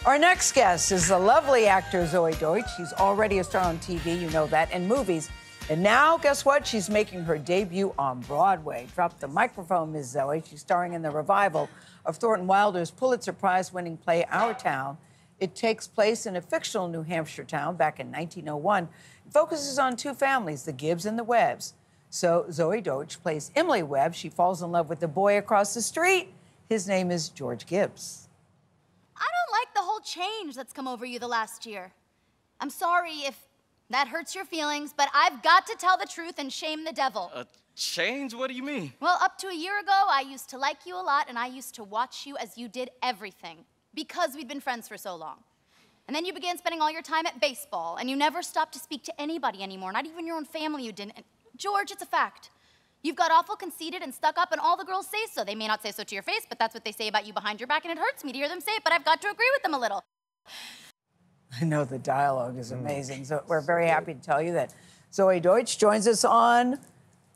Our next guest is the lovely actor Zoey Deutch. She's already a star on TV, you know that, and movies. And now, guess what? She's making her debut on Broadway. Drop the microphone, Ms. Zoey. She's starring in the revival of Thornton Wilder's Pulitzer Prize-winning play, Our Town. It takes place in a fictional New Hampshire town back in 1901. It focuses on two families, the Gibbs and the Webbs. So Zoey Deutch plays Emily Webb. She falls in love with the boy across the street. His name is George Gibbs. I don't like the whole change that's come over you the last year. I'm sorry if that hurts your feelings, but I've got to tell the truth and shame the devil. Change? What do you mean? Well, up to a year ago, I used to like you a lot, and I used to watch you as you did everything, because we'd been friends for so long. And then you began spending all your time at baseball, and you never stopped to speak to anybody anymore, not even your own family you didn't. And George, it's a fact. You've got awful conceited and stuck up, and all the girls say so. They may not say so to your face, but that's what they say about you behind your back, and it hurts me to hear them say it, but I've got to agree with them a little. I know the dialogue is amazing. So we're very happy to tell you that Zoey Deutch joins us on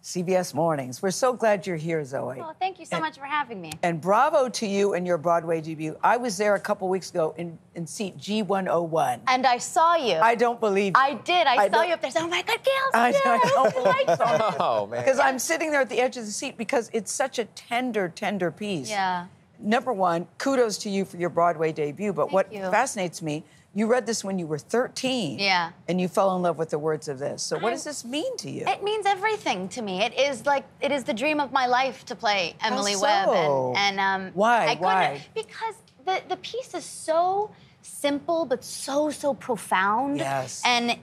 CBS Mornings. We're so glad you're here, Zoey. Oh, thank you so much for having me. And bravo to you and your Broadway debut. I was there a couple weeks ago in seat G101. And I saw you. I don't believe you. I did. I saw you up there. Oh my God, Gail! I don't believe you. Oh, man. Because I'm sitting there at the edge of the seat because it's such a tender, tender piece. Yeah. Number one, kudos to you for your Broadway debut. But what fascinates me, you read this when you were 13. Yeah. And you fell in love with the words of this. So what does this mean to you? It means everything to me. It is the dream of my life to play Emily How Webb. so? And Why? Why? Because the piece is so simple but so profound. Yes. And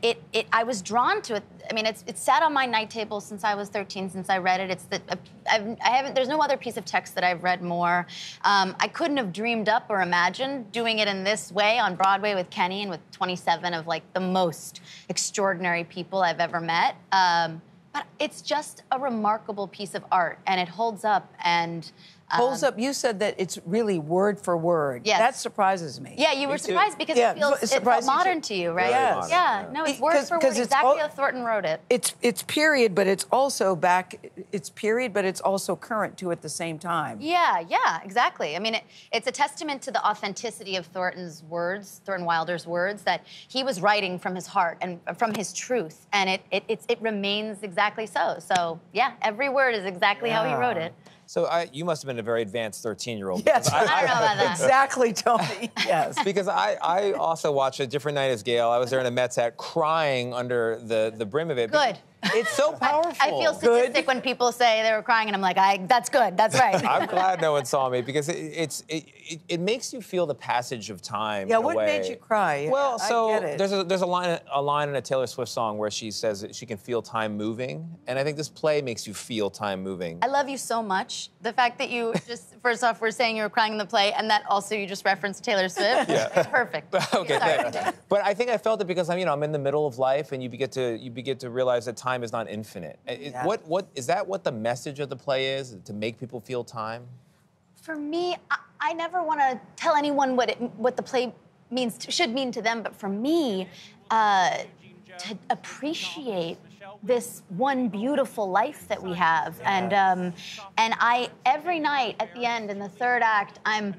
I was drawn to it. I mean, it's sat on my night table since I was 13, since I read it. There's no other piece of text that I've read more. I couldn't have dreamed up or imagined doing it in this way on Broadway with Kenny and with 27 of like the most extraordinary people I've ever met. But it's just a remarkable piece of art, and it holds up. And holds up. You said that it's really word for word. Yes. That surprises me. Yeah, you were surprised because it felt modern to you, right? Yes. Yeah, no, it's word for word, exactly how Thornton wrote it. It's period, but it's also it's period, but it's also current too at the same time. Yeah, exactly. I mean, it's a testament to the authenticity of Thornton Wilder's words, that he was writing from his heart and from his truth, and it remains exactly so. So yeah, every word is exactly how he wrote it. So you must have been a very advanced 13-year-old. Yes, I don't know about that. Exactly, Tony. Yes. Because I also watched A Different Night as Gayle. I was there in a Met set crying under the brim of it. Good. It's so powerful. I feel sadistic when people say they were crying, and I'm like, that's good, that's right. I'm glad no one saw me, because it makes you feel the passage of time. Yeah, in a what way. made you cry? Well, so I get it. there's a line in a Taylor Swift song where she says that she can feel time moving, and I think this play makes you feel time moving. I love you so much. The fact that you just, first off, were saying you were crying in the play, and that also you just referenced Taylor Swift. Yeah. It's perfect. Okay, thanks. But I think I felt it because I'm in the middle of life, and you begin to realize that time is not infinite. Yeah. What is that? What the message of the play is, to make people feel time? For me, I never want to tell anyone what the play should mean to them, but for me, to appreciate this one beautiful life that we have, and I every night at the end in the third act, I'm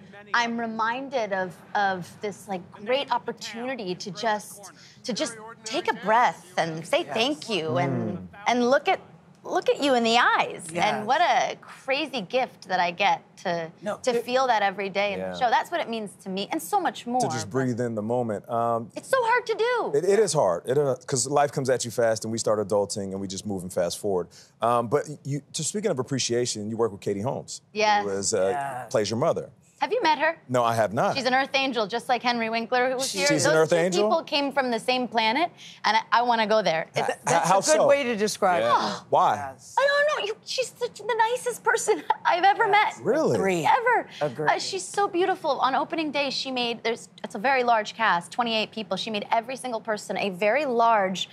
reminded of this like great opportunity to just take a breath and say thank you and look at you in the eyes. Yes. And what a crazy gift that I get to feel that every day in the show. That's what it means to me, and so much more. To just breathe in the moment. It's so hard to do. It is hard, because life comes at you fast, and we start adulting, and we just moving fast forward. But just speaking of appreciation, you work with Katie Holmes, Yes. who plays your mother. Have you met her? No, I have not. She's an Earth angel, just like Henry Winkler, who was here. She's an Earth angel? Those two people came from the same planet, and I want to go there. That's a good way to describe it. Why? Yes. I don't know. She's the nicest person I've ever met. Really? Agree. Ever. Agree. She's so beautiful. On opening day, she made, it's a very large cast, 28 people. She made every single person a very large,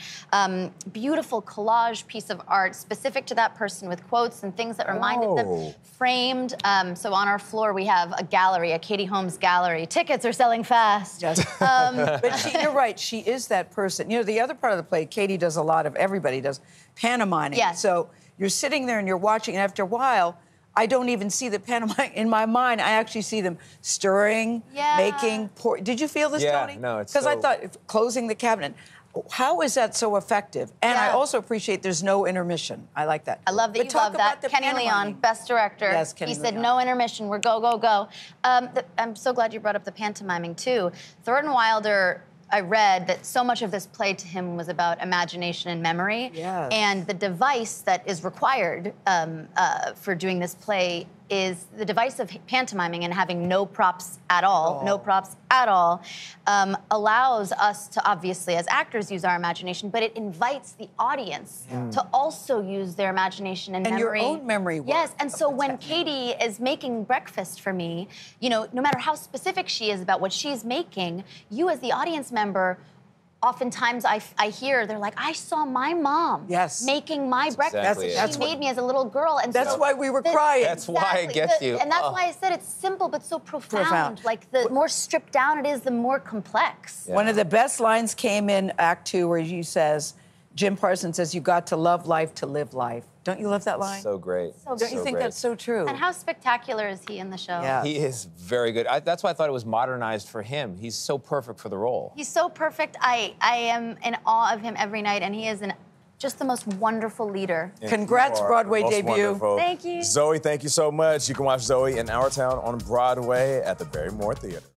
beautiful collage piece of art specific to that person, with quotes and things that reminded them, framed. So on our floor, we have a gallery, a Katie Holmes gallery. Tickets are selling fast. Yes. But you're right. She is that person. You know, the other part of the play, Katie does a lot of, everybody does, pantomiming. Yes. So you're sitting there and you're watching, and after a while, I don't even see the pantomime in my mind. I actually see them stirring, making. Did you feel this, Tony? No, it's because I thought closing the cabinet. How is that so effective? And I also appreciate there's no intermission. I like that. I love that you love that. Kenny Leon, Best Director. Yes, Kenny He said Leon. no intermission. We're go, go, go. I'm so glad you brought up the pantomiming, too. Thornton Wilder, I read that so much of this play to him was about imagination and memory. Yes. And the device that is required for doing this play is the device of pantomiming and having no props at all, allows us to obviously, as actors, use our imagination, but it invites the audience to also use their imagination and memory. And your own memory work. Yes, and so when Katie is making breakfast for me, you know, no matter how specific she is about what she's making, you as the audience member, oftentimes I hear, they're like, I saw my mom making my breakfast. Exactly She made me as a little girl. And that's so why we were crying. That's why it gets you. And that's why I said it's simple but so profound. Like the more stripped down it is, the more complex. One of the best lines came in Act 2 where you says, Jim Parsons says, you got to love life to live life. Don't you love that line? So great. Don't you think that's so true? And how spectacular is he in the show? Yeah. He is very good. That's why I thought it was modernized for him. He's so perfect for the role. He's so perfect. I am in awe of him every night, and he is just the most wonderful leader. And congrats, Broadway debut. Wonderful. Thank you. Zoey, thank you so much. You can watch Zoey in Our Town on Broadway at the Barrymore Theater.